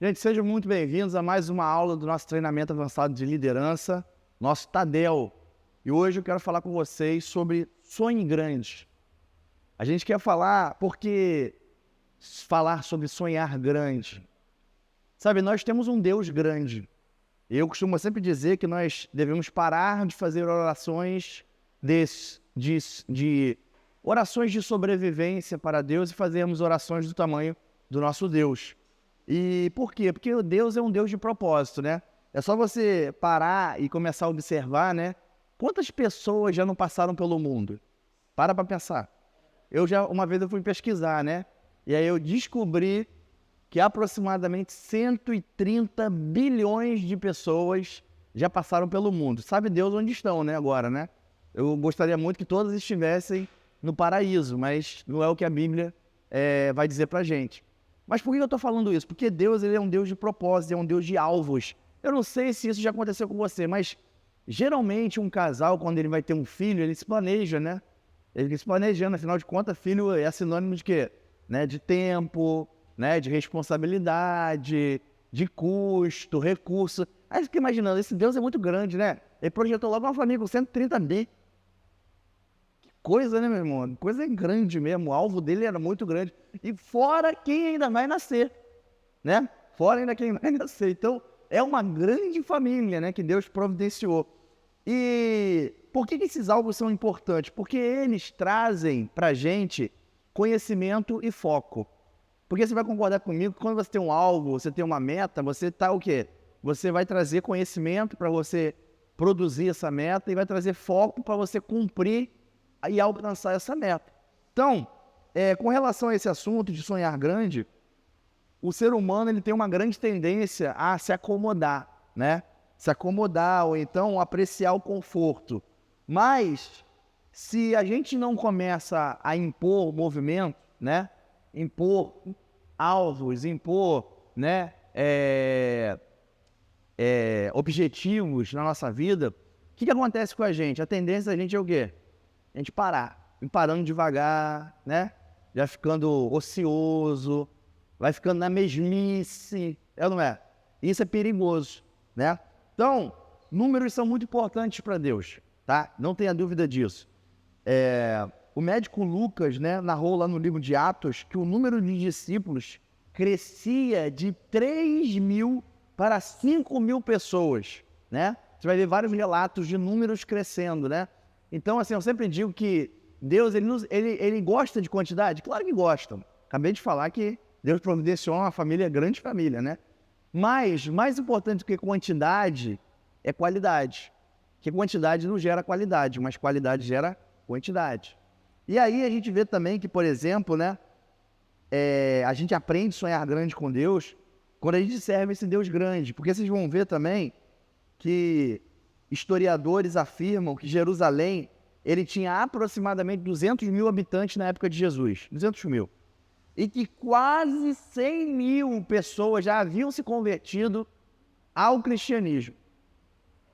Gente, sejam muito bem-vindos a mais uma aula do nosso treinamento avançado de liderança, nosso Tadel. E hoje eu quero falar com vocês sobre sonho grande. A gente quer falar falar sobre sonhar grande. Sabe, nós temos um Deus grande. Eu costumo sempre dizer que nós devemos parar de fazer orações de orações de sobrevivência para Deus e fazermos orações do tamanho do nosso Deus. E por quê? Porque Deus é um Deus de propósito, né? É só você parar e começar a observar, né? Quantas pessoas já não passaram pelo mundo? Para pensar. Uma vez eu fui pesquisar, né? E aí eu descobri que aproximadamente 130 bilhões de pessoas já passaram pelo mundo. Sabe Deus onde estão, né, agora, né? Eu gostaria muito que todas estivessem no paraíso, mas não é o que a Bíblia vai dizer pra gente. Mas por que eu estou falando isso? Porque Deus ele é um Deus de propósito, é um Deus de alvos. Eu não sei se isso já aconteceu com você, mas geralmente um casal, quando ele vai ter um filho, ele se planeja, né? Ele fica se planejando, afinal de contas, filho é sinônimo de quê? Né? De tempo, né? De responsabilidade, de custo, recurso. Aí você fica imaginando, esse Deus é muito grande, né? Ele projetou logo uma família com 130 B. Coisa, né, meu irmão? Coisa grande mesmo. O alvo dele era muito grande. E fora quem ainda vai nascer, né? Fora ainda quem vai nascer. Então, é uma grande família, né? Que Deus providenciou. E por que esses alvos são importantes? Porque eles trazem pra gente conhecimento e foco. Porque você vai concordar comigo que quando você tem um alvo, você tem uma meta, você tá o quê? Você vai trazer conhecimento para você produzir essa meta e vai trazer foco para você cumprir e alcançar essa meta. Então, com relação a esse assunto de sonhar grande, o ser humano ele tem uma grande tendência a se acomodar, né? Se acomodar ou então apreciar o conforto. Mas, se a gente não começa a impor movimento, né? Impor alvos, impor, né? Objetivos na nossa vida, o que acontece com a gente? A tendência da gente é o quê? A gente parar, parando devagar, né? Já ficando ocioso, vai ficando na mesmice, é ou não é? Isso é perigoso, né? Então, números são muito importantes para Deus, tá? Não tenha dúvida disso. O médico Lucas, né, narrou lá no livro de Atos que o número de discípulos crescia de 3.000 para 5.000 pessoas, né? Você vai ver vários relatos de números crescendo, né? Então, assim, eu sempre digo que Deus, ele gosta de quantidade? Claro que gosta. Acabei de falar que Deus providenciou uma família, grande família, né? Mas, mais importante do que quantidade, é qualidade. Porque quantidade não gera qualidade, mas qualidade gera quantidade. E aí a gente vê também que, por exemplo, né? A gente aprende a sonhar grande com Deus quando a gente serve esse Deus grande. Porque vocês vão ver também que historiadores afirmam que Jerusalém, ele tinha aproximadamente 200.000 habitantes na época de Jesus, 200.000. E que quase 100.000 pessoas já haviam se convertido ao cristianismo.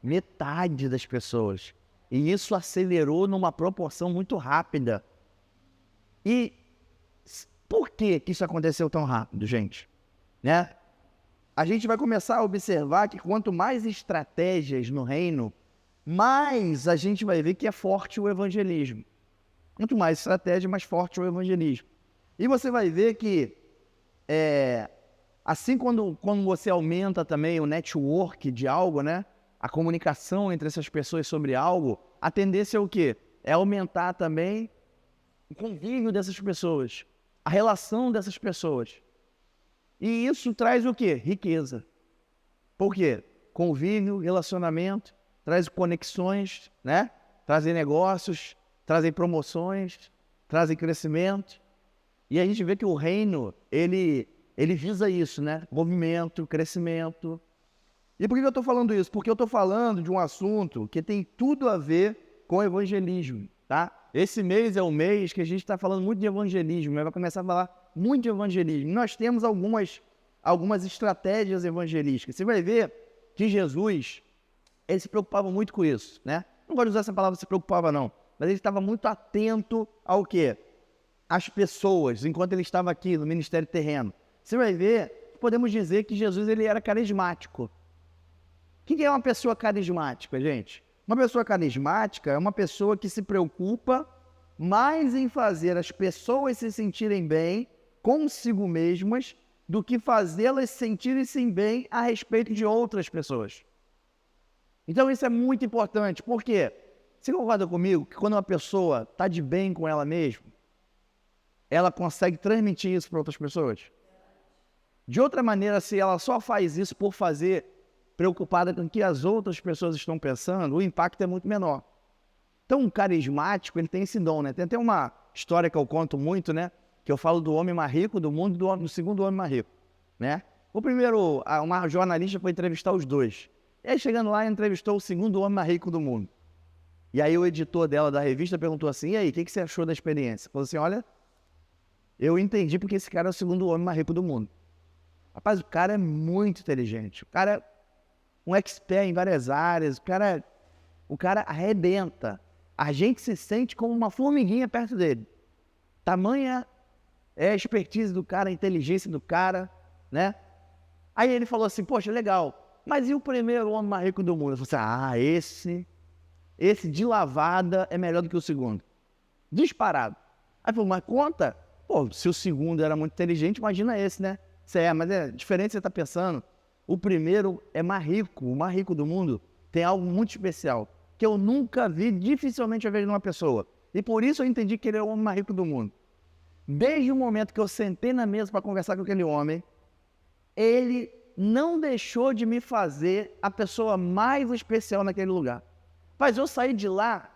Metade das pessoas. E isso acelerou numa proporção muito rápida. E por que isso aconteceu tão rápido, gente? Né? A gente vai começar a observar que quanto mais estratégias no reino, mais a gente vai ver que é forte o evangelismo. Quanto mais estratégia, mais forte o evangelismo. E você vai ver que, assim quando você aumenta também o network de algo, né? A comunicação entre essas pessoas sobre algo, a tendência é o quê? É aumentar também o convívio dessas pessoas, a relação dessas pessoas. E isso traz o quê? Riqueza. Por quê? Convívio, relacionamento, traz conexões, né? Trazem negócios, trazem promoções, trazem crescimento. E a gente vê que o reino, ele visa isso, né? Movimento, crescimento. E por que eu estou falando isso? Porque eu estou falando de um assunto que tem tudo a ver com evangelismo, tá? Esse mês é o mês que a gente está falando muito de evangelismo, né? Vai começar a falar muito de evangelismo. Nós temos algumas estratégias evangelísticas. Você vai ver que Jesus, ele se preocupava muito com isso, né? Não gosto de usar essa palavra se preocupava, não. Mas ele estava muito atento ao quê? Às pessoas, enquanto ele estava aqui no ministério terreno. Você vai ver podemos dizer que Jesus ele era carismático. O que é uma pessoa carismática, gente? Uma pessoa carismática é uma pessoa que se preocupa mais em fazer as pessoas se sentirem bem consigo mesmas do que fazê-las sentirem-se bem a respeito de outras pessoas. Então isso é muito importante. Por quê? Você concorda comigo que quando uma pessoa está de bem com ela mesma, ela consegue transmitir isso para outras pessoas? De outra maneira, se ela só faz isso por fazer, preocupada com o que as outras pessoas estão pensando, o impacto é muito menor. Então, um carismático, ele tem esse dom, né? Tem até uma história que eu conto muito, né? Que eu falo do homem mais rico do mundo e do segundo homem mais rico, né? O primeiro, uma jornalista foi entrevistar os dois. E aí, chegando lá, entrevistou o segundo homem mais rico do mundo. E aí, o editor dela, da revista, perguntou assim, e aí, o que você achou da experiência? Falou assim, olha, eu entendi porque esse cara é o segundo homem mais rico do mundo. Rapaz, o cara é muito inteligente. O cara é um expert em várias áreas. O cara arrebenta. A gente se sente como uma formiguinha perto dele. Tamanha é a expertise do cara, a inteligência do cara, né? Aí ele falou assim, poxa, legal. Mas e o primeiro homem mais rico do mundo? Eu falei assim, esse de lavada é melhor do que o segundo. Disparado. Aí falou, mas conta? Pô, se o segundo era muito inteligente, imagina esse, né? Mas é diferente, você está pensando. O primeiro é mais rico, o mais rico do mundo tem algo muito especial, que eu nunca vi, dificilmente eu vejo numa pessoa. E por isso eu entendi que ele é o homem mais rico do mundo. Desde o momento que eu sentei na mesa para conversar com aquele homem, ele não deixou de me fazer a pessoa mais especial naquele lugar. Mas eu saí de lá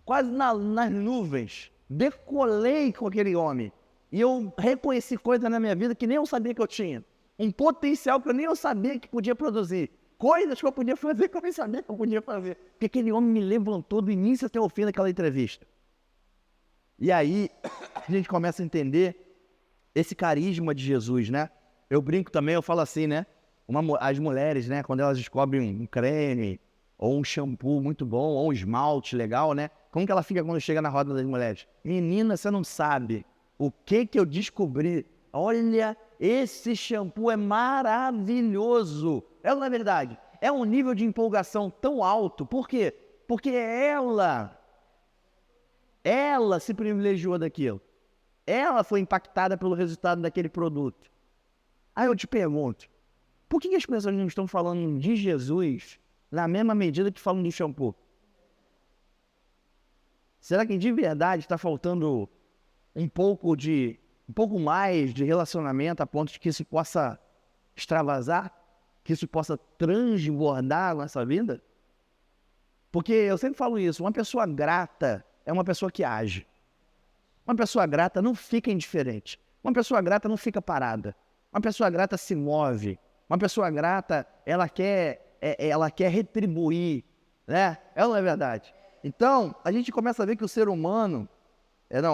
quase nas nuvens, decolei com aquele homem. E eu reconheci coisas na minha vida que nem eu sabia que eu tinha. Um potencial que eu nem eu sabia que podia produzir. Coisas que eu podia fazer que eu nem sabia que eu podia fazer. Porque aquele homem me levantou do início até o fim daquela entrevista. E aí, a gente começa a entender esse carisma de Jesus, né? Eu brinco também, eu falo assim, né? As mulheres, né? Quando elas descobrem um creme, ou um shampoo muito bom, ou um esmalte legal, né? Como que ela fica quando chega na roda das mulheres? Menina, você não sabe o que eu descobri. Olha, esse shampoo é maravilhoso. Não é verdade? É um nível de empolgação tão alto. Por quê? Porque ela se privilegiou daquilo. Ela foi impactada pelo resultado daquele produto. Aí eu te pergunto, por que as pessoas não estão falando de Jesus na mesma medida que falam de shampoo? Será que de verdade está faltando um pouco mais de relacionamento a ponto de que isso possa extravasar? Que isso possa transbordar a nossa vida? Porque eu sempre falo isso, uma pessoa grata é uma pessoa que age. Uma pessoa grata não fica indiferente. Uma pessoa grata não fica parada. Uma pessoa grata se move. Uma pessoa grata, ela quer retribuir, né? Ela não é verdade. Então, a gente começa a ver que o ser humano...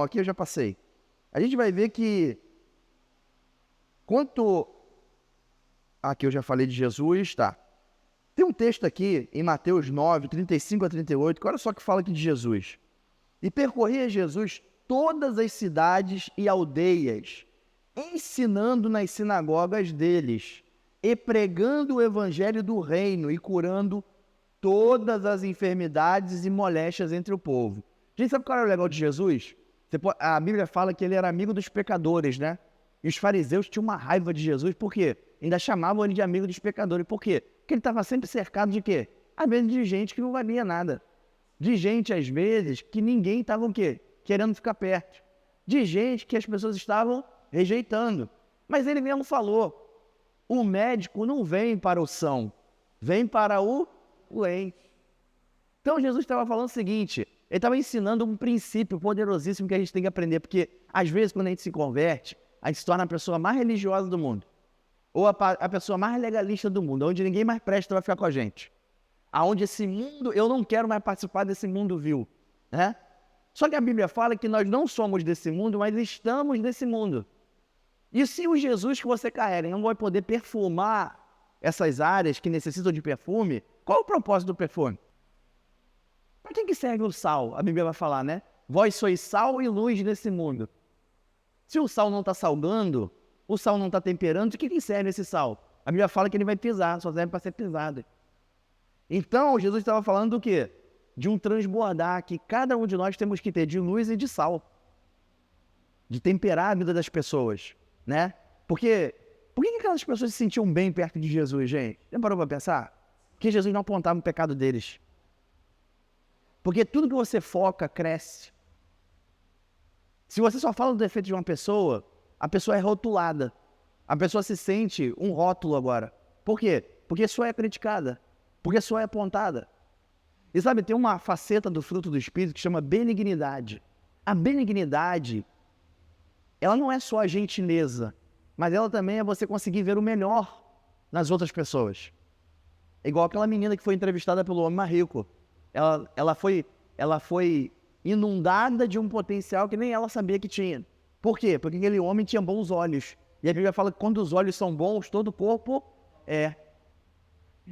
aqui eu já passei. A gente vai ver que aqui eu já falei de Jesus, tá? Tem um texto aqui em Mateus 9, 35 a 38, que olha só que fala aqui de Jesus. E percorria Jesus todas as cidades e aldeias, ensinando nas sinagogas deles, e pregando o evangelho do reino e curando todas as enfermidades e moléstias entre o povo. A gente sabe qual era o legal de Jesus? A Bíblia fala que ele era amigo dos pecadores, né? E os fariseus tinham uma raiva de Jesus, por quê? Ainda chamavam ele de amigo dos pecadores. Por quê? Porque ele estava sempre cercado de quê? Às vezes de gente que não valia nada. De gente, às vezes, que ninguém estava o quê? Querendo ficar perto. De gente que as pessoas estavam rejeitando. Mas ele mesmo falou, o médico não vem para o são, vem para o doente. Então Jesus estava falando o seguinte, ele estava ensinando um princípio poderosíssimo que a gente tem que aprender, porque às vezes quando a gente se converte, a gente se torna a pessoa mais religiosa do mundo, ou a pessoa mais legalista do mundo, onde ninguém mais presta vai ficar com a gente. Aonde esse mundo, eu não quero mais participar desse mundo vil, né? Só que a Bíblia fala que nós não somos desse mundo, mas estamos nesse mundo. E se o Jesus que você carrega não vai poder perfumar essas áreas que necessitam de perfume, qual é o propósito do perfume? Para que serve o sal? A Bíblia vai falar, né? Vós sois sal e luz nesse mundo. Se o sal não está salgando, o sal não está temperando, de que serve esse sal? A Bíblia fala que ele vai pisar, só serve para ser pisado. Então, Jesus estava falando do quê? De um transbordar que cada um de nós temos que ter de luz e de sal. De temperar a vida das pessoas, né? Porque, por que aquelas pessoas se sentiam bem perto de Jesus, gente? Já parou para pensar? Porque Jesus não apontava o pecado deles. Porque tudo que você foca, cresce. Se você só fala do defeito de uma pessoa, a pessoa é rotulada. A pessoa se sente um rótulo agora. Por quê? Porque só é criticada. Porque só é apontada. E sabe, tem uma faceta do fruto do Espírito que chama benignidade. A benignidade, ela não é só a gentileza, mas ela também é você conseguir ver o melhor nas outras pessoas. É igual aquela menina que foi entrevistada pelo homem mais rico. Ela foi inundada de um potencial que nem ela sabia que tinha. Por quê? Porque aquele homem tinha bons olhos. E a Bíblia fala que quando os olhos são bons, todo o corpo é.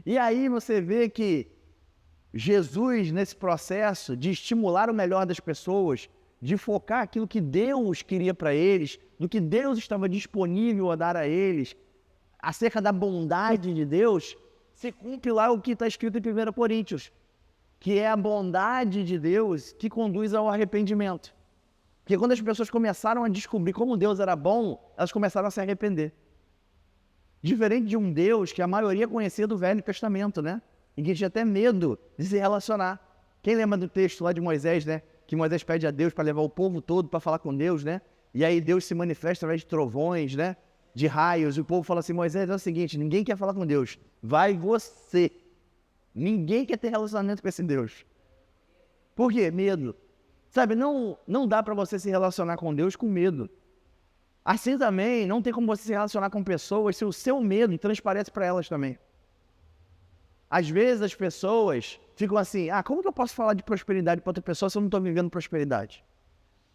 E aí você vê que Jesus, nesse processo de estimular o melhor das pessoas, de focar aquilo que Deus queria para eles, do que Deus estava disponível a dar a eles, acerca da bondade de Deus, se cumpre lá o que está escrito em 1 Coríntios, que é a bondade de Deus que conduz ao arrependimento. Porque quando as pessoas começaram a descobrir como Deus era bom, elas começaram a se arrepender. Diferente de um Deus que a maioria conhecia do Velho Testamento, né? E que tinha até medo de se relacionar. Quem lembra do texto lá de Moisés, né? Que Moisés pede a Deus para levar o povo todo para falar com Deus, né? E aí Deus se manifesta através de trovões, né? De raios. E o povo fala assim, Moisés, é o seguinte, ninguém quer falar com Deus. Vai você. Ninguém quer ter relacionamento com esse Deus. Por quê? Medo. Sabe, não dá para você se relacionar com Deus com medo. Assim também, não tem como você se relacionar com pessoas se o seu medo transparece para elas também. Às vezes as pessoas ficam assim, como que eu posso falar de prosperidade para outra pessoa se eu não estou vivendo prosperidade?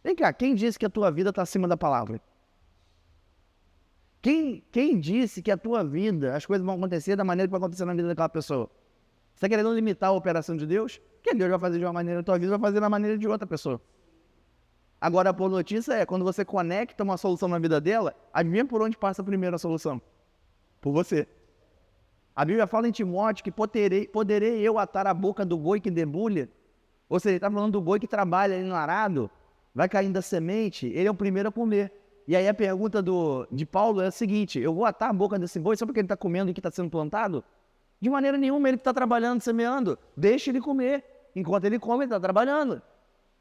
Vem cá, quem disse que a tua vida está acima da palavra? Quem disse que a tua vida, as coisas vão acontecer da maneira que vai acontecer na vida daquela pessoa? Você está querendo limitar a operação de Deus? Que Deus vai fazer de uma maneira, a tua vida vai fazer da maneira de outra pessoa. Agora, a boa notícia é, quando você conecta uma solução na vida dela, adivinha por onde passa primeiro a solução? Por você. A Bíblia fala em Timóteo que poderei eu atar a boca do boi que debulha? Ou seja, ele está falando do boi que trabalha ali no arado, vai caindo a semente, ele é o primeiro a comer. E aí a pergunta de Paulo é a seguinte, eu vou atar a boca desse boi só porque ele está comendo e que está sendo plantado? De maneira nenhuma, ele que está trabalhando, semeando, deixa ele comer. Enquanto ele come, ele está trabalhando.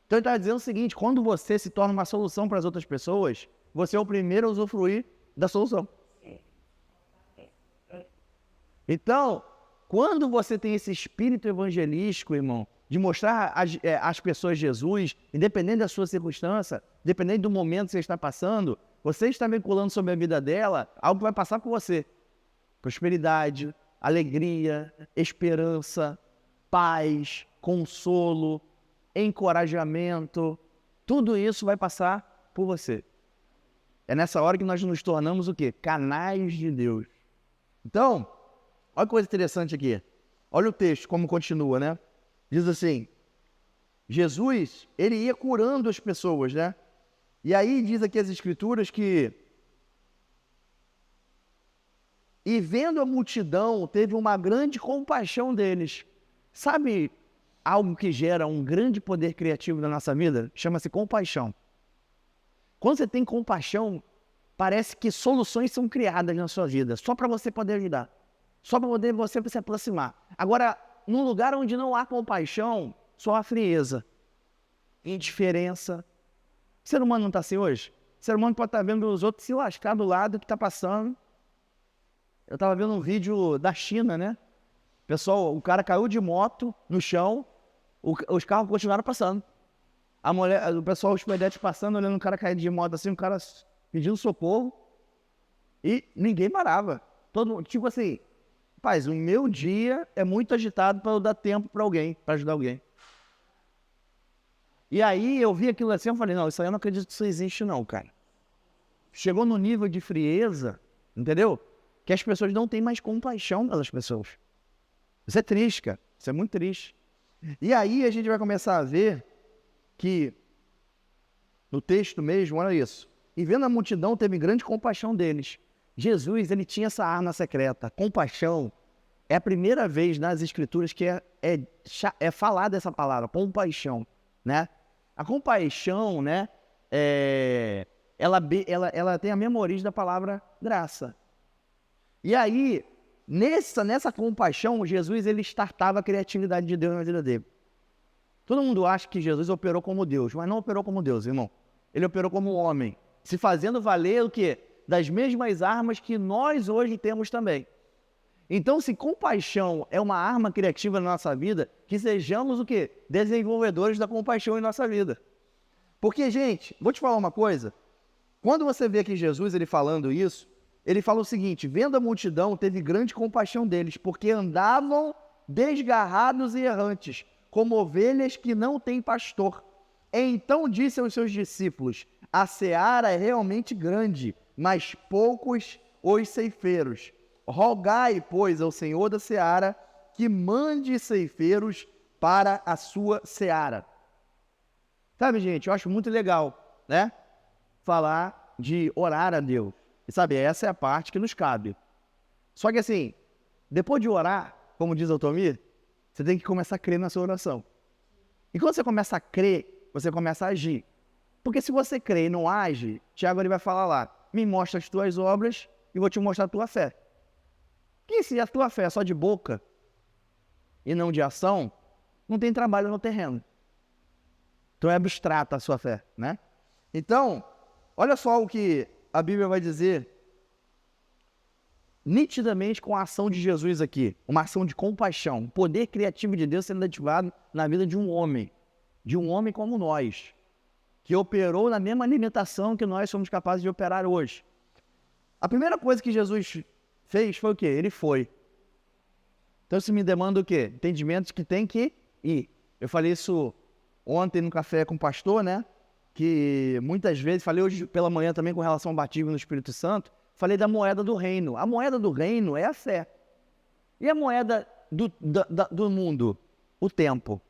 Então ele está dizendo o seguinte, quando você se torna uma solução para as outras pessoas, você é o primeiro a usufruir da solução. Então, quando você tem esse espírito evangelístico, irmão, de mostrar às pessoas Jesus, independente da sua circunstância, independente do momento que você está passando, você está vinculando sobre a vida dela algo que vai passar por você. Prosperidade, alegria, esperança, paz, consolo, encorajamento, tudo isso vai passar por você. É nessa hora que nós nos tornamos o quê? Canais de Deus. Então, olha que coisa interessante aqui. Olha o texto, como continua, né? Diz assim, Jesus, ele ia curando as pessoas, né? E aí diz aqui as escrituras que e vendo a multidão, teve uma grande compaixão deles. Sabe algo que gera um grande poder criativo na nossa vida? Chama-se compaixão. Quando você tem compaixão, parece que soluções são criadas na sua vida, só para você poder ajudar. Só para poder você se aproximar. Agora, num lugar onde não há compaixão, só há frieza, indiferença. O ser humano não está assim hoje? O ser humano pode estar vendo os outros se lascar do lado que está passando. Eu estava vendo um vídeo da China, né? Pessoal, o cara caiu de moto no chão, os carros continuaram passando. O pessoal, os pedestres passando, olhando o cara cair de moto assim, o cara pedindo socorro e ninguém parava. Tipo assim, rapaz, o meu dia é muito agitado para eu dar tempo para alguém, para ajudar alguém. E aí eu vi aquilo assim, eu falei, não, isso aí eu não acredito que isso existe não, cara. Chegou no nível de frieza, entendeu? Que as pessoas não têm mais compaixão pelas pessoas. Isso é triste, cara. Isso é muito triste. E aí a gente vai começar a ver que, no texto mesmo, olha isso. e vendo a multidão, teve grande compaixão deles. Jesus, ele tinha essa arma secreta. Compaixão é a primeira vez nas Escrituras que é falada essa palavra, compaixão, né? A compaixão, né, ela tem a mesma origem da palavra graça. E aí, nessa compaixão, Jesus, ele startava a criatividade de Deus na vida dele. Todo mundo acha que Jesus operou como Deus, mas não operou como Deus, irmão. Ele operou como homem, se fazendo valer o quê? Das mesmas armas que nós hoje temos também. Então, se compaixão é uma arma criativa na nossa vida, que sejamos o quê? Desenvolvedores da compaixão em nossa vida. Porque, gente, vou te falar uma coisa. Quando você vê aqui Jesus, ele falando isso, ele fala o seguinte: vendo a multidão, teve grande compaixão deles, porque andavam desgarrados e errantes, como ovelhas que não têm pastor. Então disse aos seus discípulos: a seara é realmente grande, mas poucos os ceifeiros. Rogai, pois, ao Senhor da seara que mande ceifeiros para a sua seara. Sabe, gente, eu acho muito legal, né? Falar de orar a Deus. E sabe, essa é a parte que nos cabe. Só que assim, depois de orar, como diz o Altomir, você tem que começar a crer na sua oração. E quando você começa a crer, você começa a agir. Porque se você crê e não age, Tiago ele vai falar lá: me mostra as tuas obras e vou te mostrar a tua fé. E se a tua fé é só de boca e não de ação, não tem trabalho no terreno. Então é abstrata a sua fé, né? Então, olha só o que a Bíblia vai dizer nitidamente com a ação de Jesus aqui. Uma ação de compaixão, poder criativo de Deus sendo ativado na vida de um homem como nós, que operou na mesma limitação que nós somos capazes de operar hoje. A primeira coisa que Jesus fez foi o quê? Ele foi. Então isso me demanda o quê? Entendimentos que tem que ir. Eu falei isso ontem no café com o pastor, né? Que muitas vezes, falei hoje pela manhã também com relação ao batismo no Espírito Santo, falei da moeda do reino. A moeda do reino é a fé. E a moeda do mundo? O tempo.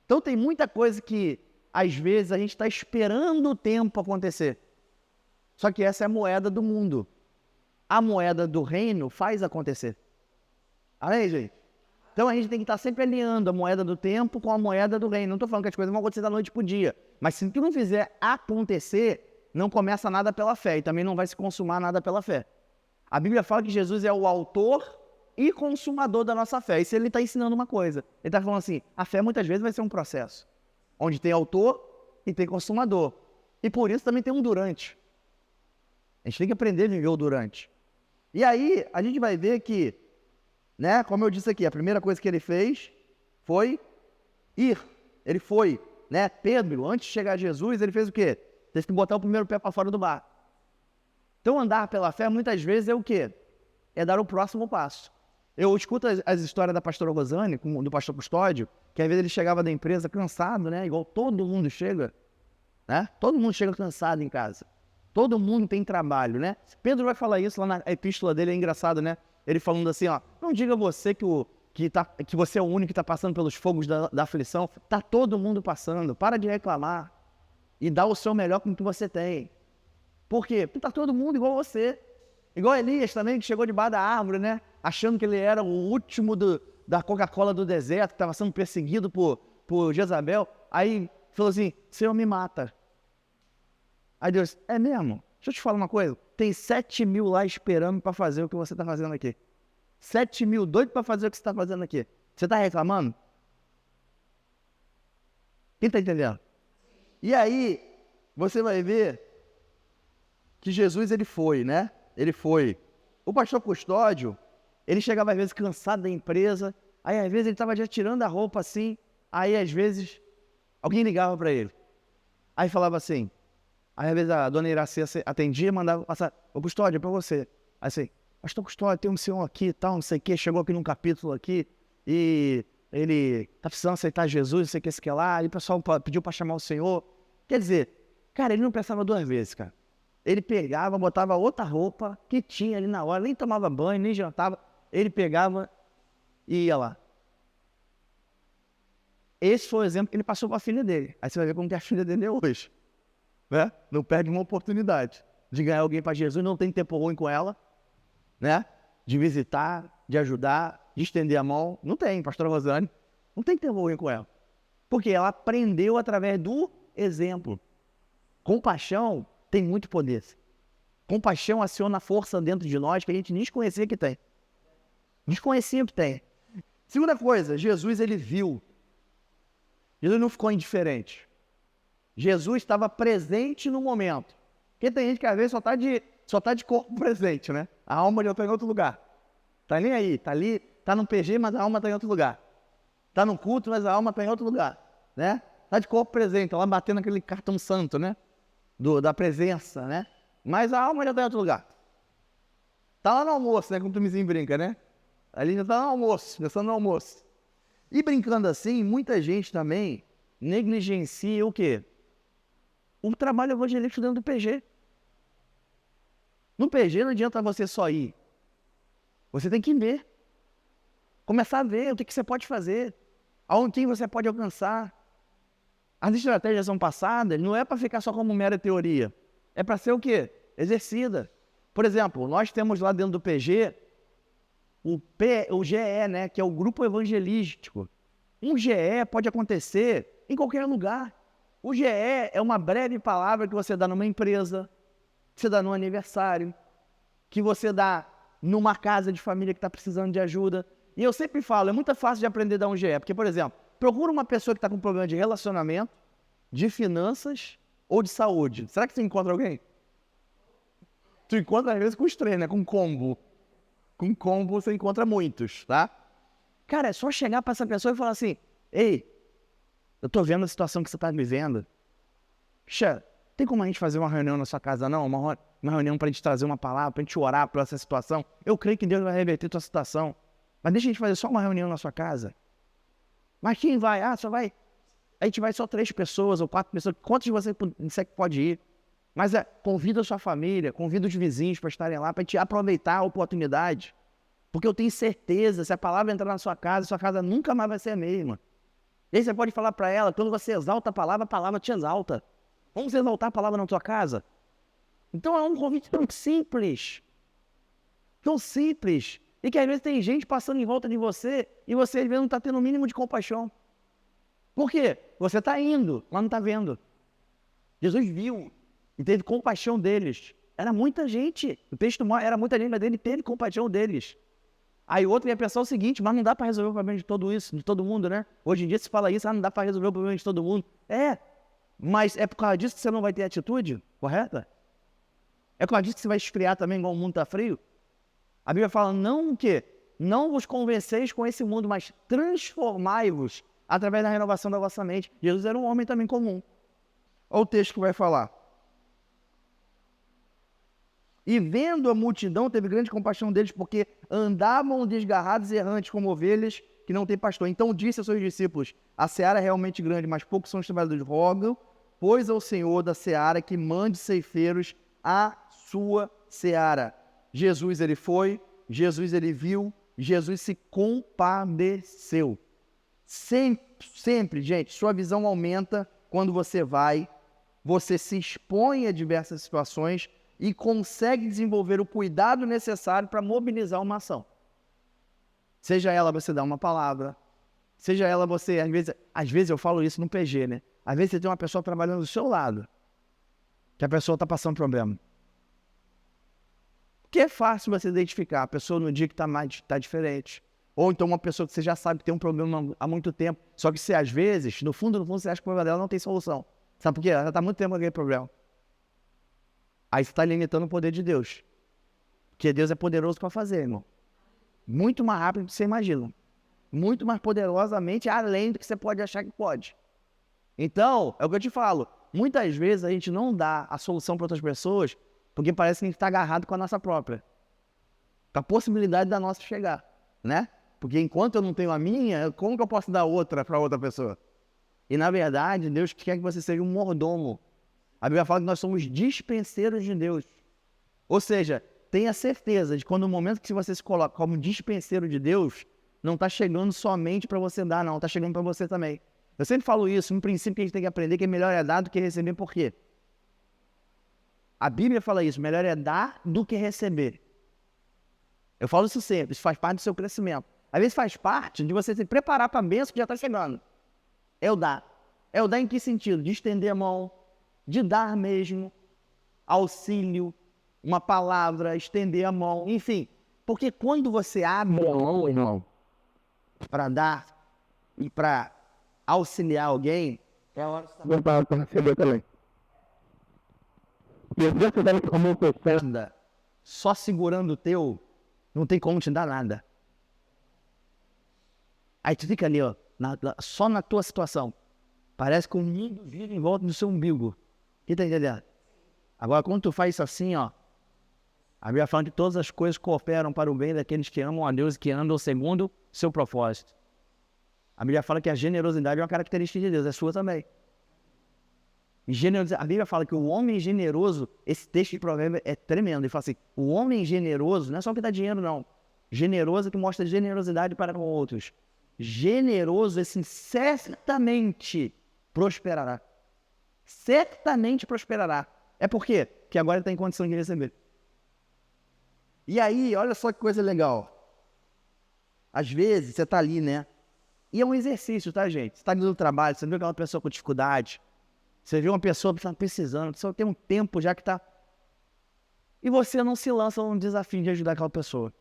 Então tem muita coisa que, às vezes, a gente está esperando o tempo acontecer. Só que essa é a moeda do mundo. A moeda do reino faz acontecer. Amém, gente? Então a gente tem que estar sempre alinhando a moeda do tempo com a moeda do reino. Não estou falando que as coisas vão acontecer da noite para o dia. Mas se tu não fizer acontecer, não começa nada pela fé. E também não vai se consumar nada pela fé. A Bíblia fala que Jesus é o autor e consumador da nossa fé. Isso ele está ensinando uma coisa. Ele está falando assim: a fé muitas vezes vai ser um processo. Onde tem autor e tem consumador. E por isso também tem um durante. A gente tem que aprender a viver o durante. E aí, a gente vai ver que, né, como eu disse aqui, a primeira coisa que ele fez foi ir. Ele foi, né? Pedro, antes de chegar a Jesus, ele fez o quê? Teve que botar o primeiro pé para fora do barco. Então, andar pela fé, muitas vezes, é o quê? É dar o próximo passo. Eu escuto as histórias da pastora Rosane, do pastor Custódio, que às vezes ele chegava da empresa cansado, né? Igual todo mundo chega, né? Todo mundo chega cansado em casa. Todo mundo tem trabalho, né? Pedro vai falar isso lá na epístola dele, é engraçado, né? Ele falando assim, ó: não diga você que você é o único que está passando pelos fogos da aflição. Tá todo mundo passando. Para de reclamar e dá o seu melhor com o que você tem. Por quê? Porque tá todo mundo igual você. Igual Elias também, que chegou debaixo da árvore, né? Achando que ele era o último da Coca-Cola do deserto, que estava sendo perseguido por Jezabel. Aí falou assim: Senhor, me mata. Aí Deus: é mesmo? Deixa eu te falar uma coisa. Tem 7.000 lá esperando para fazer o que você está fazendo aqui. 7.000 doidos para fazer o que você está fazendo aqui. Você está reclamando? Quem está entendendo? E aí, você vai ver que Jesus, ele foi, né? Ele foi. O pastor Custódio, ele chegava às vezes cansado da empresa, aí às vezes ele estava já tirando a roupa assim, aí às vezes alguém ligava para ele. Aí falava assim, aí às vezes a dona Iraci atendia e mandava passar: ô Custódio, é para você. Aí assim: pastor Custódio, tem um senhor aqui e tal, não sei o que, chegou aqui num capítulo aqui, e ele tá precisando aceitar Jesus, não sei o que, isso que lá, e o pessoal pediu para chamar o senhor. Quer dizer, cara, ele não pensava duas vezes, cara. Ele pegava, botava outra roupa que tinha ali na hora, nem tomava banho, nem jantava. Ele pegava e ia lá. Esse foi o exemplo que ele passou para a filha dele. Aí você vai ver como que a filha dele é hoje. né? Não perde uma oportunidade de ganhar alguém para Jesus, não tem tempo ruim com ela, né? De visitar, de ajudar, de estender a mão. Não tem, pastora Rosane. Não tem tempo ruim com ela. Porque ela aprendeu através do exemplo. Compaixão tem muito poder. Compaixão aciona a força dentro de nós que a gente nem desconhecia que tem. Desconhecia que tem. Segunda coisa, Jesus ele viu. Jesus não ficou indiferente. Jesus estava presente no momento. Porque tem gente que às vezes só tá de corpo presente, né? A alma já está em outro lugar. Tá nem aí, tá ali, tá no PG, mas a alma está em outro lugar. Tá no culto, mas a alma está em outro lugar, né? Tá de corpo presente, tá lá batendo aquele cartão santo, né? Da presença, né? Mas a alma já está em outro lugar. Tá lá no almoço, né? Como tu me brinca, né? Ali já está no almoço, já está no almoço. E brincando assim, muita gente também negligencia o quê? O trabalho evangelístico dentro do PG. No PG não adianta você só ir. Você tem que ver. Começar a ver o que você pode fazer. Aonde você pode alcançar. As estratégias são passadas, não é para ficar só como mera teoria. É para ser o quê? Exercida. Por exemplo, nós temos lá dentro do PG o GE, né, que é o grupo evangelístico. Um GE pode acontecer em qualquer lugar. O GE é uma breve palavra que você dá numa empresa, que você dá num aniversário, que você dá numa casa de família que está precisando de ajuda. E eu sempre falo, é muito fácil de aprender a dar um GE, porque, por exemplo, procura uma pessoa que está com problema de relacionamento, de finanças ou de saúde. Será que você encontra alguém? Tu encontra às vezes com os três, né? Com combo. Com combo você encontra muitos, tá? Cara, é só chegar para essa pessoa e falar assim, ei, eu tô vendo a situação que você tá vivendo. Puxa, tem como a gente fazer uma reunião na sua casa, não? Uma reunião pra gente trazer uma palavra, pra gente orar por essa situação. Eu creio que Deus vai reverter a tua situação. Mas deixa a gente fazer só uma reunião na sua casa. Mas quem vai? Ah, só vai... A gente vai só 3 pessoas ou 4 pessoas. Quantos de você pode ir? Mas convida a sua família, convida os vizinhos para estarem lá, para te aproveitar a oportunidade. Porque eu tenho certeza, se a palavra entrar na sua casa nunca mais vai ser a mesma. E aí você pode falar para ela, quando você exalta a palavra te exalta. Vamos exaltar a palavra na tua casa? Então é um convite tão simples. Tão simples. E que às vezes tem gente passando em volta de você e você às vezes não está tendo o mínimo de compaixão. Por quê? Você está indo, mas não está vendo. Jesus viu e teve compaixão deles. Era muita gente. O texto era muita gente, mas ele teve compaixão deles. Aí o outro ia pensar o seguinte, mas não dá para resolver o problema de tudo isso, de todo mundo, né? Hoje em dia se fala isso, não dá para resolver o problema de todo mundo. Mas é por causa disso que você não vai ter atitude correta? É por causa disso que você vai esfriar também igual o mundo está frio? A Bíblia fala, não o quê? Não vos convenceis com esse mundo, mas transformai-vos através da renovação da vossa mente. Jesus era um homem também comum. Olha o texto que vai falar. E vendo a multidão, teve grande compaixão deles, porque andavam desgarrados e errantes como ovelhas que não têm pastor. Então disse aos seus discípulos, a seara é realmente grande, mas poucos são os trabalhadores. Rogam, pois ao Senhor da seara que mande ceifeiros à sua seara. Jesus ele foi, Jesus ele viu, Jesus se compadeceu. Sempre, gente, sua visão aumenta quando você se expõe a diversas situações e consegue desenvolver o cuidado necessário para mobilizar uma ação. Seja ela você dar uma palavra, seja ela você, às vezes eu falo isso no PG, né? Às vezes você tem uma pessoa trabalhando do seu lado, que a pessoa está passando problema. Porque é fácil você identificar a pessoa no dia que está diferente. Ou então uma pessoa que você já sabe que tem um problema há muito tempo. Só que você, às vezes, no fundo, você acha que o problema dela não tem solução. Sabe por quê? Ela está há muito tempo com aquele problema. Aí você está limitando o poder de Deus. Porque Deus é poderoso para fazer, irmão. Muito mais rápido do que você imagina. Muito mais poderosamente além do que você pode achar que pode. Então, é o que eu te falo. Muitas vezes a gente não dá a solução para outras pessoas porque parece que a gente está agarrado com a nossa própria. Com a possibilidade da nossa chegar, né? Porque enquanto eu não tenho a minha, como que eu posso dar outra para outra pessoa? E na verdade, Deus quer que você seja um mordomo. A Bíblia fala que nós somos dispenseiros de Deus. Ou seja, tenha certeza de que quando o momento que você se coloca como dispenseiro de Deus, não está chegando somente para você dar, não, está chegando para você também. Eu sempre falo isso, um princípio que a gente tem que aprender que é melhor é dar do que receber, por quê? A Bíblia fala isso, melhor é dar do que receber. Eu falo isso sempre, isso faz parte do seu crescimento. Às vezes faz parte de você se preparar para a bênção que já está chegando. É o dar. É o dar em que sentido? De estender a mão, de dar mesmo, auxílio, uma palavra, estender a mão, enfim. Porque quando você abre a mão, irmão, para dar e para auxiliar alguém, é a hora que você está para receber também. E às vezes você deve como uma só segurando o teu, não tem como te dar nada. Aí tu fica ali, ó, só na tua situação. Parece que o mundo vive em volta do seu umbigo. Que tá entendendo? Agora, quando tu faz isso assim, ó, a Bíblia fala que todas as coisas cooperam para o bem daqueles que amam a Deus e que andam segundo seu propósito. A Bíblia fala que a generosidade é uma característica de Deus, é sua também. A Bíblia fala que o homem generoso, esse texto de provérbio é tremendo. Ele fala assim, o homem generoso, não é só que dá dinheiro, não. Generoso é que mostra generosidade para com outros. Generoso, esse certamente prosperará. Certamente prosperará. É por quê? Porque agora ele está em condição de receber. E aí, olha só que coisa legal. Às vezes, você está ali, né? E é um exercício, tá, gente? Você está ali no trabalho, você viu aquela pessoa com dificuldade. Você viu uma pessoa que está precisando, só tem um tempo já que está... E você não se lança num desafio de ajudar aquela pessoa.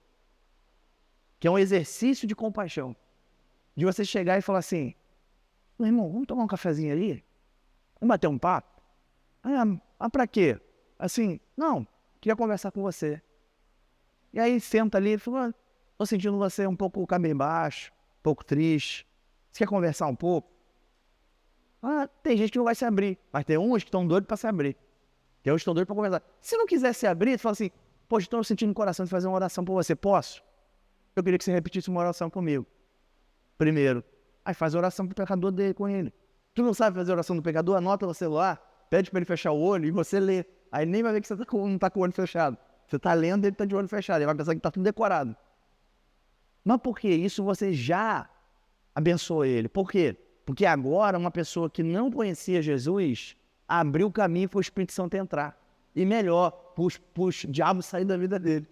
Que é um exercício de compaixão. De você chegar e falar assim, meu irmão, vamos tomar um cafezinho ali? Vamos bater um papo? Pra quê? Assim, não, queria conversar com você. E aí senta ali e fala, tô sentindo você um pouco cabisbaixo, um pouco triste. Você quer conversar um pouco? Tem gente que não vai se abrir, mas tem uns que estão doidos para se abrir. Tem uns que estão doidos para conversar. Se não quiser se abrir, você fala assim, poxa, estou sentindo no coração de fazer uma oração por você, posso? Eu queria que você repetisse uma oração comigo. Primeiro, aí faz a oração pro pecador dele com ele. Tu não sabe fazer a oração do pecador? Anota no celular, pede para ele fechar o olho e você lê. Aí nem vai ver que você não tá com o olho fechado. Você tá lendo e ele tá de olho fechado. Ele vai pensar que tá tudo decorado. Mas por quê? Isso você já abençoou ele. Por quê? Porque agora uma pessoa que não conhecia Jesus abriu o caminho para o Espírito Santo entrar. E melhor, para os diabos sair da vida dele.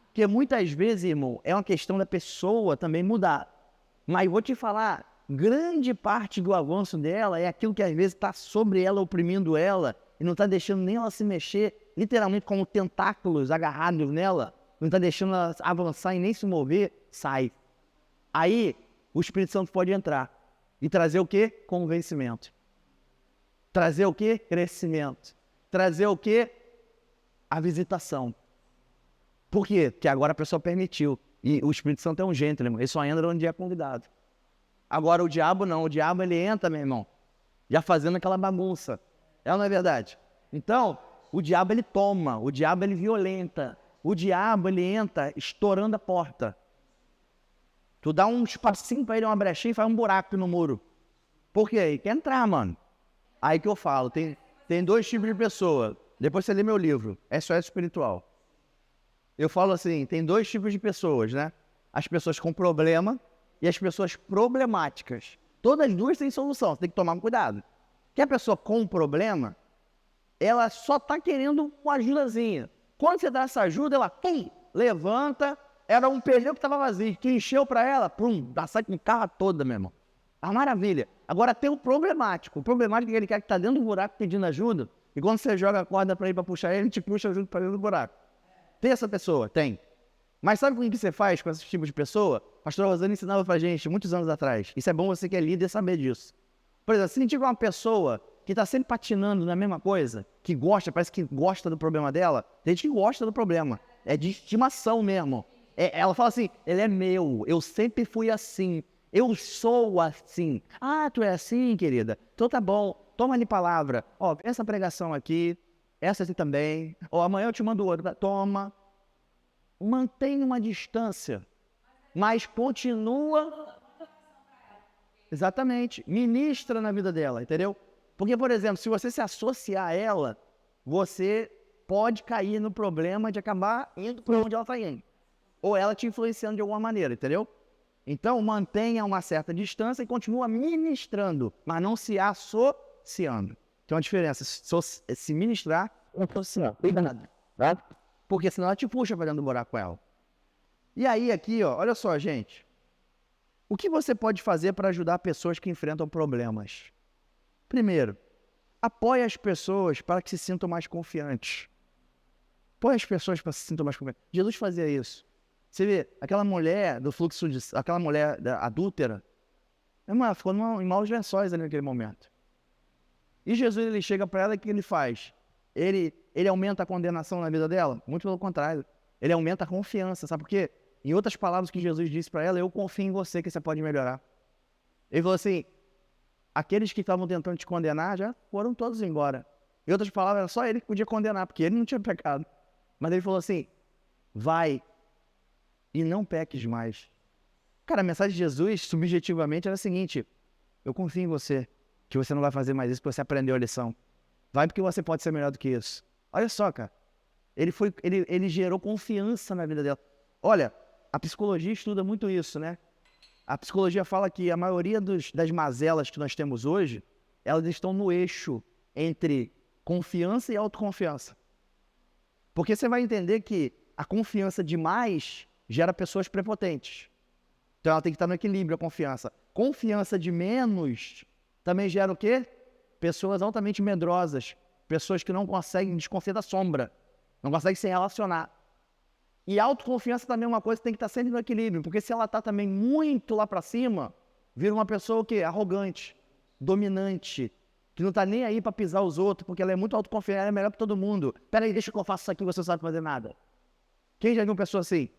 Porque muitas vezes, irmão, é uma questão da pessoa também mudar. Mas vou te falar, grande parte do avanço dela é aquilo que às vezes está sobre ela, oprimindo ela, e não está deixando nem ela se mexer, literalmente como tentáculos agarrados nela, não está deixando ela avançar e nem se mover, sai. Aí, o Espírito Santo pode entrar e trazer o quê? Convencimento. Trazer o quê? Crescimento. Trazer o quê? A visitação. Por quê? Porque agora a pessoa permitiu. E o Espírito Santo é um gentleman, ele só entra onde é convidado. Agora o diabo não, o diabo ele entra, meu irmão, já fazendo aquela bagunça. É ou não é verdade? Então, o diabo ele toma, o diabo ele violenta, o diabo ele entra estourando a porta. Tu dá um espacinho pra ele, uma brechinha e faz um buraco no muro. Por quê? Ele quer entrar, mano. Aí que eu falo, tem dois tipos de pessoa. Depois você lê meu livro, SOS Espiritual. Eu falo assim, tem dois tipos de pessoas, né? As pessoas com problema e as pessoas problemáticas. Todas as duas têm solução, você tem que tomar cuidado. Porque a pessoa com problema, ela só tá querendo uma ajudazinha. Quando você dá essa ajuda, ela levanta, era um pneu que estava vazio. Tu encheu para ela, dá sai com o carro toda, meu irmão. Ah, maravilha. Agora tem o problemático. O problemático é aquele cara que tá dentro do buraco pedindo ajuda, e quando você joga a corda para ele para puxar ele te puxa junto para dentro do buraco. Tem essa pessoa? Tem. Mas sabe o que você faz com esse tipo de pessoa? A pastora Rosana ensinava pra gente muitos anos atrás. Isso é bom você que é líder saber disso. Por exemplo, se tiver uma pessoa que está sempre patinando na mesma coisa, que gosta, parece que gosta do problema dela, tem gente que gosta do problema. É de estimação mesmo. Ela fala assim, ele é meu, eu sempre fui assim, eu sou assim. Ah, tu é assim, querida? Então tá bom, toma ali palavra. Ó, essa pregação aqui, essa aqui também. Ó, amanhã eu te mando outra. Toma. Mantém uma distância, mas continua. Exatamente. Ministra na vida dela, entendeu? Porque, por exemplo, se você se associar a ela, você pode cair no problema de acabar indo para onde ela está indo. Ou ela te influenciando de alguma maneira, entendeu? Então, mantenha uma certa distância e continua ministrando, mas não se associando. Tem uma diferença, se ministrar Não tô assim, ó, cuida nada, tá? Porque senão ela te puxa pra dentro do buraco com ela. E aí, aqui, ó, olha só, gente. O que você pode fazer para ajudar pessoas que enfrentam problemas? Primeiro, apoie as pessoas para que se sintam mais confiantes. Apoie as pessoas para que se sintam mais confiantes. Jesus fazia isso. Você vê, aquela mulher do fluxo de... aquela mulher adúltera, ficou em maus lençóis ali naquele momento. E Jesus, ele chega para ela e o que ele faz? Ele aumenta a condenação na vida dela? Muito pelo contrário. Ele aumenta a confiança, sabe por quê? Em outras palavras que Jesus disse para ela, eu confio em você que você pode melhorar. Ele falou assim, aqueles que estavam tentando te condenar já foram todos embora. Em outras palavras, era só ele que podia condenar, porque ele não tinha pecado. Mas ele falou assim, vai e não peques mais. Cara, a mensagem de Jesus, subjetivamente, era a seguinte, eu confio em você, que você não vai fazer mais isso, porque você aprendeu a lição. Vai porque você pode ser melhor do que isso. Olha só, cara. Ele gerou confiança na vida dela. Olha, a psicologia estuda muito isso, né? A psicologia fala que a maioria das mazelas que nós temos hoje, elas estão no eixo entre confiança e autoconfiança. Porque você vai entender que a confiança demais gera pessoas prepotentes. Então ela tem que estar no equilíbrio, a confiança. Confiança de menos também gera o quê? Pessoas altamente medrosas. Pessoas que não conseguem desconfiar da sombra. Não conseguem se relacionar. E autoconfiança também é uma coisa que tem que estar sempre no equilíbrio. Porque se ela está também muito lá para cima, vira uma pessoa o quê? Arrogante, dominante, que não está nem aí para pisar os outros, porque ela é muito autoconfiante, ela é melhor que todo mundo. Peraí, deixa que eu faço isso aqui, você não sabe fazer nada. Quem já viu uma pessoa assim?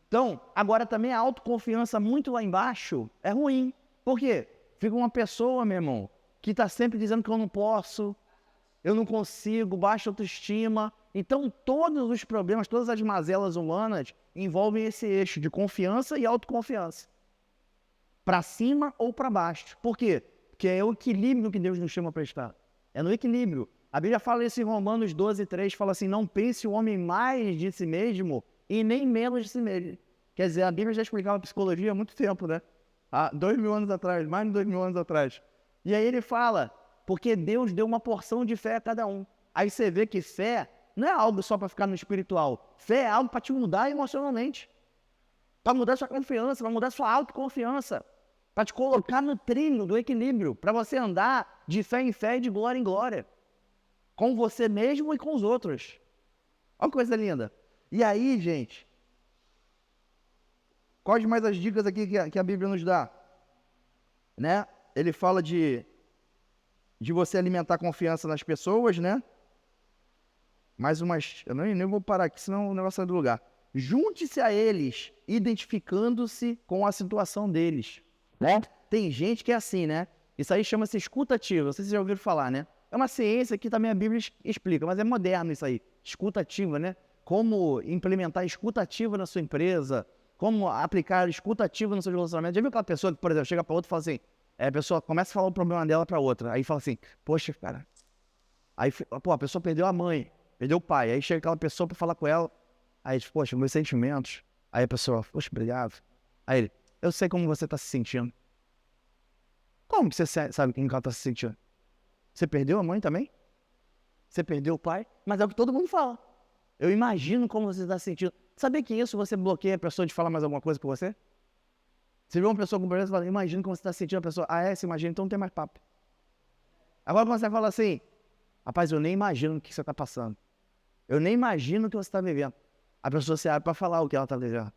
Então, agora também a autoconfiança muito lá embaixo é ruim. Por quê? Fica uma pessoa, meu irmão, que está sempre dizendo que eu não posso, eu não consigo, baixa autoestima. Então, todos os problemas, todas as mazelas humanas envolvem esse eixo de confiança e autoconfiança. Para cima ou para baixo. Por quê? Porque é o equilíbrio que Deus nos chama para estar. É no equilíbrio. A Bíblia fala isso em Romanos 12:3, fala assim, não pense o homem mais de si mesmo e nem menos de si mesmo. Quer dizer, a Bíblia já explicava psicologia há muito tempo, né? Há 2000 anos atrás, mais de 2000 anos atrás. E aí ele fala, porque Deus deu uma porção de fé a cada um. Aí você vê que fé não é algo só para ficar no espiritual. Fé é algo para te mudar emocionalmente. Para mudar sua confiança, para mudar sua autoconfiança. Para te colocar no trilho do equilíbrio. Para você andar de fé em fé e de glória em glória. Com você mesmo e com os outros. Olha que coisa linda. E aí, gente, quais mais as dicas aqui que a Bíblia nos dá? Né? Ele fala de você alimentar confiança nas pessoas, né? Mais umas... Eu nem vou parar aqui, senão o negócio sai do lugar. Junte-se a eles, identificando-se com a situação deles. Né? Tem gente que é assim, né? Isso aí chama-se escuta ativa. Não sei se vocês já ouviram falar, né? É uma ciência que também a Bíblia explica, mas é moderno isso aí. Escuta ativa, né? Como implementar escuta ativa na sua empresa, como aplicar escuta ativa no seu relacionamento. Já viu aquela pessoa que, por exemplo, chega para outra e fala assim, a pessoa começa a falar o problema dela para outra, aí fala assim, poxa, cara, aí, pô, a pessoa perdeu a mãe, perdeu o pai, aí chega aquela pessoa para falar com ela, aí diz, poxa, meus sentimentos, aí a pessoa, poxa, obrigado. Aí ele, eu sei como você está se sentindo. Como que você sabe como ela está se sentindo? Você perdeu a mãe também? Você perdeu o pai? Mas é o que todo mundo fala. Eu imagino como você está se sentindo. Sabia que isso você bloqueia a pessoa de falar mais alguma coisa com você? Você vê uma pessoa com problema e fala, imagina como você está se sentindo, a pessoa, você imagina, então não tem mais papo. Agora quando você fala assim, rapaz, eu nem imagino o que você está passando. Eu nem imagino o que você está vivendo. A pessoa se abre para falar o que ela está vivendo.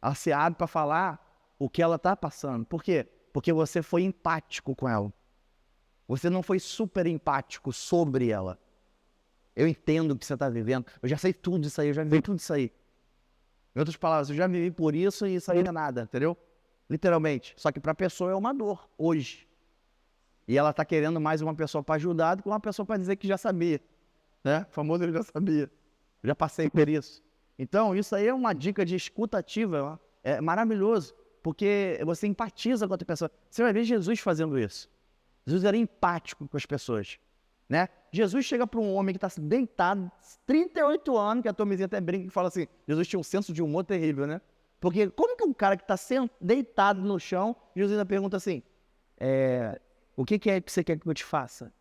Ela se abre para falar o que ela está passando. Por quê? Porque você foi empático com ela. Você não foi super empático sobre ela. Eu entendo o que você está vivendo. Eu já sei tudo isso aí, eu já vivi tudo isso aí. Em outras palavras, eu já vivi por isso e isso aí não é nada, entendeu? Literalmente. Só que para a pessoa é uma dor, hoje. E ela está querendo mais uma pessoa para ajudar do que uma pessoa para dizer que já sabia. Né? O famoso ele já sabia. Eu já passei por isso. Então, isso aí é uma dica de escuta ativa. É maravilhoso. Porque você empatiza com a outra pessoa. Você vai ver Jesus fazendo isso. Jesus era empático com as pessoas. Né? Jesus chega para um homem que está deitado, 38 anos, que a Tomizinha até brinca e fala assim, Jesus tinha um senso de humor terrível, né? Porque como que um cara que está deitado no chão, Jesus ainda pergunta assim, o que é que você quer que eu te faça?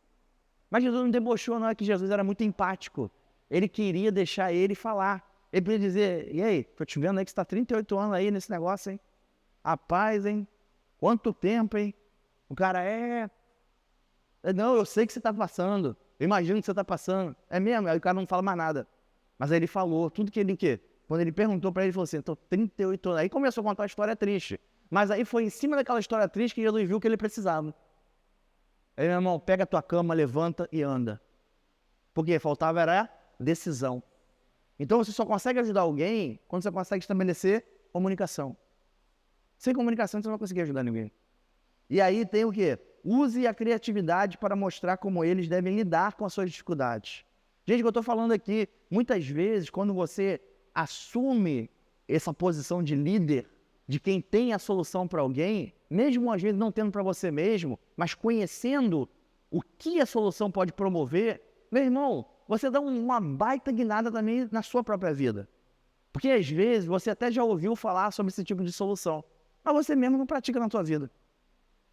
Mas Jesus não debochou, não, é que Jesus era muito empático. Ele queria deixar ele falar. Ele podia dizer, e aí, tô te vendo aí que você está 38 anos aí nesse negócio, hein? Rapaz, hein? Quanto tempo, hein? O cara não, eu sei que você está passando. Eu imagino que você está passando. É mesmo? Aí o cara não fala mais nada. Mas aí ele falou tudo que ele quer. Quando ele perguntou para ele, ele falou assim, estou 38 anos. Aí começou a contar uma história triste. Mas aí foi em cima daquela história triste que Jesus viu que ele precisava. Aí, meu irmão, pega a tua cama, levanta e anda. Porque faltava era decisão. Então você só consegue ajudar alguém quando você consegue estabelecer comunicação. Sem comunicação você não vai conseguir ajudar ninguém. E aí tem o quê? Use a criatividade para mostrar como eles devem lidar com as suas dificuldades. Gente, o que eu estou falando aqui, muitas vezes, quando você assume essa posição de líder, de quem tem a solução para alguém, mesmo às vezes não tendo para você mesmo, mas conhecendo o que a solução pode promover, meu irmão, você dá uma baita guinada também na sua própria vida. Porque às vezes você até já ouviu falar sobre esse tipo de solução, mas você mesmo não pratica na sua vida.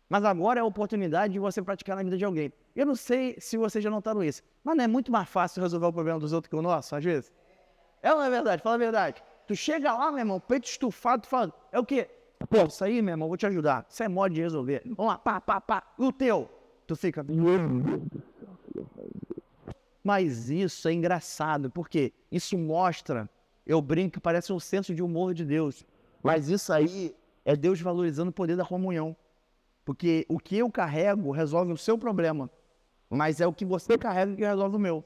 Mas agora é a oportunidade de você praticar na vida de alguém. Eu não sei se vocês já notaram isso, mas não é muito mais fácil resolver o problema dos outros que o nosso, às vezes? É ou não é verdade? Fala a verdade. Tu chega lá, meu irmão, peito estufado, tu fala, é o quê? Pô, isso aí, meu irmão, vou te ajudar. Isso é modo de resolver. Vamos lá, pá. E o teu? Tu fica... Mas isso é engraçado, porque isso mostra, eu brinco que parece um senso de humor de Deus. Mas isso aí é Deus valorizando o poder da comunhão. Porque o que eu carrego resolve o seu problema, mas é o que você carrega que resolve o meu.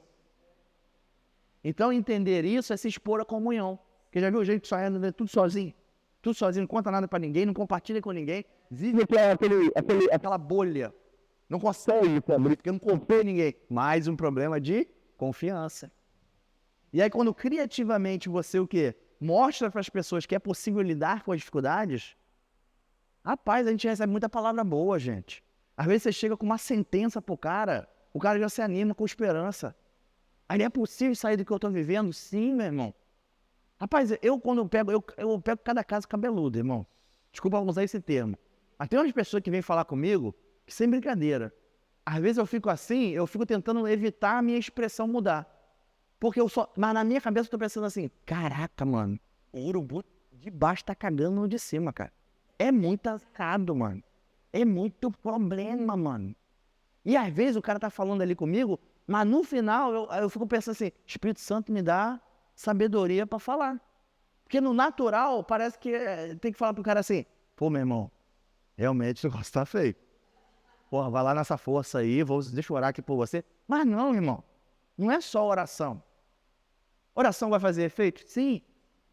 Então entender isso é se expor à comunhão. Porque já viu gente que só anda tudo sozinho? Tudo sozinho, não conta nada pra ninguém, não compartilha com ninguém. Vive aquela bolha. Não consegue abrir, porque não confia em ninguém. Mais um problema de confiança. E aí quando criativamente você o quê? Mostra para as pessoas que é possível lidar com as dificuldades, rapaz, a gente recebe muita palavra boa, gente. Às vezes você chega com uma sentença pro cara, o cara já se anima com esperança. Aí é possível sair do que eu tô vivendo? Sim, meu irmão. Rapaz, quando eu pego cada caso cabeludo, irmão. Desculpa usar esse termo. Mas tem umas pessoas que vêm falar comigo que sem brincadeira. Às vezes eu fico assim, eu fico tentando evitar a minha expressão mudar. Mas na minha cabeça eu tô pensando assim, caraca, mano, o urubu de baixo tá cagando no de cima, cara. É muito atacado, mano. É muito problema, mano. E às vezes o cara tá falando ali comigo, mas no final eu fico pensando assim, Espírito Santo me dá sabedoria pra falar. Porque no natural parece que tem que falar pro cara assim, pô, meu irmão, realmente o negócio tá feio. Porra, vai lá nessa força aí, deixa eu orar aqui por você. Mas não, irmão, não é só oração. Oração vai fazer efeito? Sim,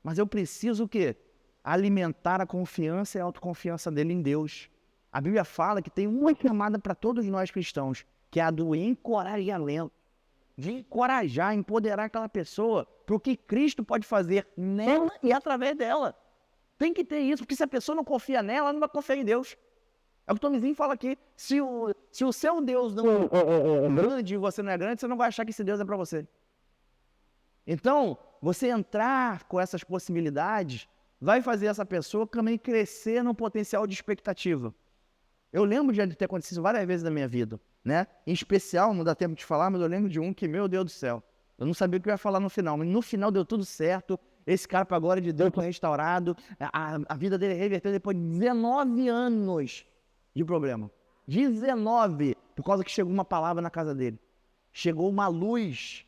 mas eu preciso o quê? Alimentar a confiança e a autoconfiança dele em Deus. A Bíblia fala que tem uma chamada para todos nós cristãos, que é a do encorajamento. De encorajar, empoderar aquela pessoa para o que Cristo pode fazer nela e através dela. Tem que ter isso, porque se a pessoa não confia nela, ela não vai confiar em Deus. É o que o Tomizinho fala aqui. Se o seu Deus não é grande e você não é grande, você não vai achar que esse Deus é para você. Então, você entrar com essas possibilidades vai fazer essa pessoa também crescer no potencial de expectativa. Eu lembro de ter acontecido várias vezes na minha vida, né? Em especial, não dá tempo de falar, mas eu lembro de um que, meu Deus do céu, eu não sabia o que eu ia falar no final, mas no final deu tudo certo, esse cara, para a glória de Deus, foi restaurado, a vida dele reverteu depois de 19 anos de problema. 19, por causa que chegou uma palavra na casa dele. Chegou uma luz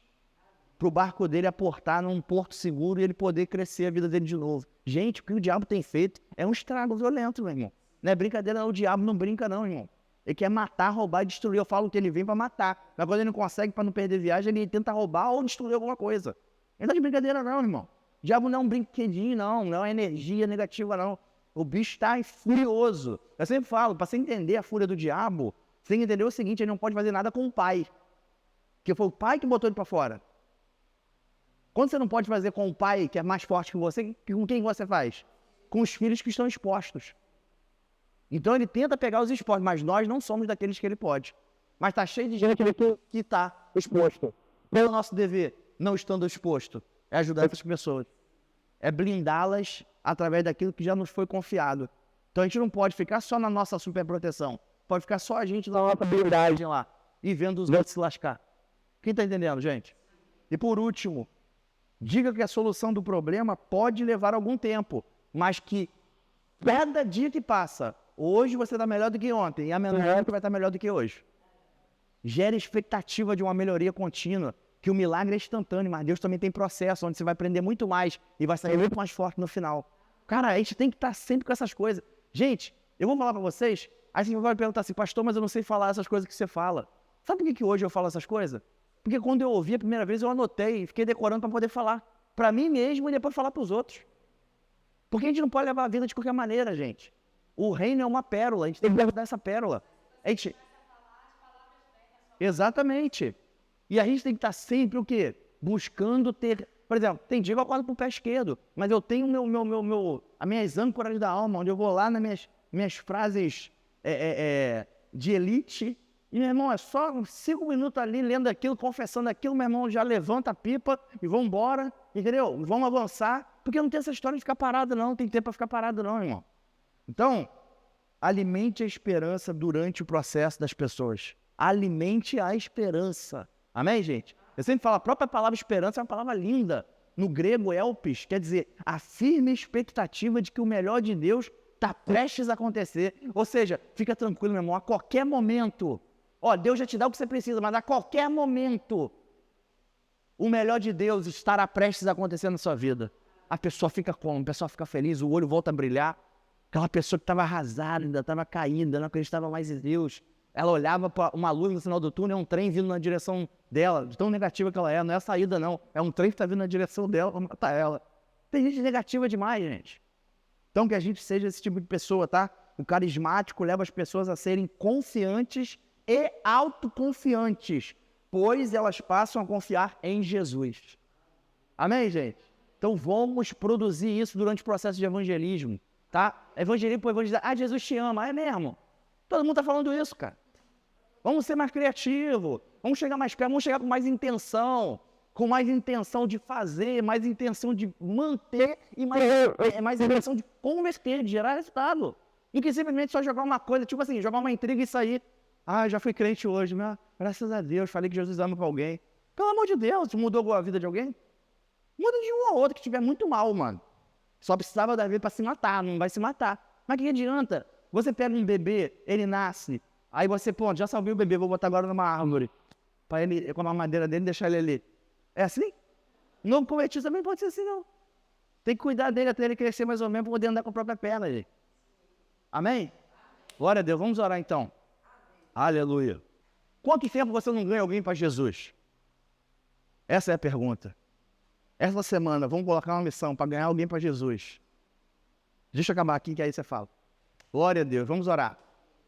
para o barco dele aportar num porto seguro e ele poder crescer a vida dele de novo. Gente, o que o diabo tem feito é um estrago violento, meu irmão. Não é brincadeira, não. O diabo não brinca, não, irmão. Ele quer matar, roubar e destruir. Eu falo que ele vem para matar. Mas quando ele não consegue, para não perder viagem, ele tenta roubar ou destruir alguma coisa. Ele não é de brincadeira, não, irmão. O diabo não é um brinquedinho, não. Não é energia negativa, não. O bicho está furioso. Eu sempre falo, para você entender a fúria do diabo, você tem que entender o seguinte, ele não pode fazer nada com o pai. Porque foi o pai que botou ele para fora. Quando você não pode fazer com o pai, que é mais forte que você, com quem você faz? Com os filhos que estão expostos. Então ele tenta pegar os expostos, mas nós não somos daqueles que ele pode. Mas está cheio de gente que está exposto. Qual é o nosso dever, não estando exposto? É ajudar essas pessoas. É blindá-las através daquilo que já nos foi confiado. Então a gente não pode ficar só na nossa superproteção. Pode ficar só a gente na nossa blindagem lá. e vendo os outros se lascar. Quem está entendendo, gente? E por último, diga que a solução do problema pode levar algum tempo, mas que cada dia que passa, hoje você está melhor do que ontem, e amanhã vai estar melhor do que hoje. Gere expectativa de uma melhoria contínua, que o milagre é instantâneo, mas Deus também tem processo, onde você vai aprender muito mais e vai sair muito mais forte no final. Cara, a gente tem que estar sempre com essas coisas. Gente, eu vou falar para vocês, aí você vai perguntar assim, pastor, mas eu não sei falar essas coisas que você fala. Sabe por que hoje eu falo essas coisas? Porque quando eu ouvi a primeira vez, eu anotei e fiquei decorando para poder falar para mim mesmo e depois falar para os outros. Porque a gente não pode levar a vida de qualquer maneira, gente. O reino é uma pérola, a gente tem que guardar essa pérola. A gente... Exatamente. E a gente tem que estar sempre o quê? Buscando ter... Por exemplo, tem dia que eu acordo com o pé esquerdo, mas eu tenho as minhas âncoras da alma, onde eu vou lá nas minhas frases de elite. E, meu irmão, é só 5 minutos ali lendo aquilo, confessando aquilo, meu irmão, já levanta a pipa e vamos embora, entendeu? Vamos avançar, porque não tem essa história de ficar parado, não. Não tem tempo para ficar parado, não, irmão. Então, alimente a esperança durante o processo das pessoas. Alimente a esperança. Amém, gente? Eu sempre falo, a própria palavra esperança é uma palavra linda. No grego, elpis, quer dizer, a firme expectativa de que o melhor de Deus está prestes a acontecer. Ou seja, fica tranquilo, meu irmão, a qualquer momento. Ó, Deus já te dá o que você precisa, mas a qualquer momento, o melhor de Deus estará prestes a acontecer na sua vida. A pessoa fica como? A pessoa fica feliz, o olho volta a brilhar. Aquela pessoa que estava arrasada, ainda estava caída, não acreditava mais em Deus. Ela olhava para uma luz no final do túnel, é um trem vindo na direção dela, de tão negativa que ela é, não é a saída não, é um trem que está vindo na direção dela para matar ela. Tem gente negativa demais, gente. Então que a gente seja esse tipo de pessoa, tá? O carismático leva as pessoas a serem confiantes e autoconfiantes, pois elas passam a confiar em Jesus. Amém, gente? Então vamos produzir isso durante o processo de evangelismo, tá? Evangelismo por evangelizar. Ah, Jesus te ama, é mesmo? Todo mundo está falando isso, cara. Vamos ser mais criativos, vamos chegar mais perto, vamos chegar com mais intenção de fazer, mais intenção de manter e mais intenção de converter, de gerar resultado. Do que simplesmente só jogar uma coisa, tipo assim, jogar uma intriga e sair. Ah, já fui crente hoje, né? Graças a Deus, falei que Jesus ama pra alguém. Pelo amor de Deus, mudou a vida de alguém? Muda de um a outro que estiver muito mal, mano. Só precisava da vida para se matar, não vai se matar. Mas que adianta? Você pega um bebê, ele nasce, aí você, pô, já salvei o bebê, vou botar agora numa árvore, para ele, com a madeira dele, deixar ele ali. É assim? Novo convertido também pode ser assim, não. Tem que cuidar dele até ele crescer mais ou menos para poder andar com a própria perna, gente. Amém? Glória a Deus, vamos orar então. Aleluia. Quanto tempo você não ganha alguém para Jesus? Essa é a pergunta. Essa semana, vamos colocar uma missão para ganhar alguém para Jesus. Deixa eu acabar aqui, que aí você fala. Glória a Deus, vamos orar.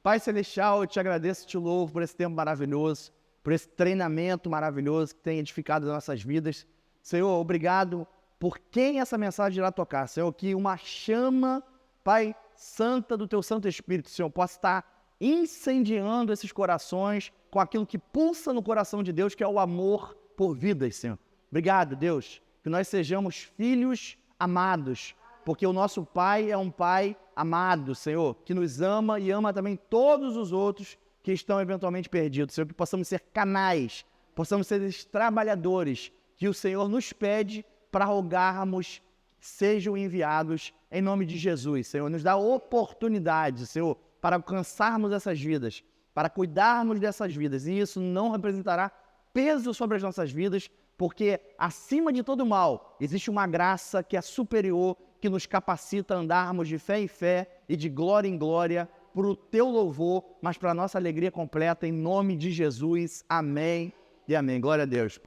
Pai Celestial, eu te agradeço e te louvo por esse tempo maravilhoso, por esse treinamento maravilhoso que tem edificado as nossas vidas. Senhor, obrigado por quem essa mensagem irá tocar. Senhor, que uma chama, Pai, santa do teu Santo Espírito, Senhor, possa estar incendiando esses corações com aquilo que pulsa no coração de Deus, que é o amor por vidas, Senhor. Obrigado, Deus, que nós sejamos filhos amados, porque o nosso Pai é um Pai amado, Senhor, que nos ama e ama também todos os outros que estão eventualmente perdidos. Senhor, que possamos ser canais, possamos ser esses trabalhadores que o Senhor nos pede para rogarmos, sejam enviados em nome de Jesus, Senhor. Nos dá oportunidade, Senhor, para alcançarmos essas vidas, para cuidarmos dessas vidas. E isso não representará peso sobre as nossas vidas, porque acima de todo mal, existe uma graça que é superior, que nos capacita a andarmos de fé em fé e de glória em glória para o teu louvor, mas para a nossa alegria completa, em nome de Jesus. Amém e amém. Glória a Deus.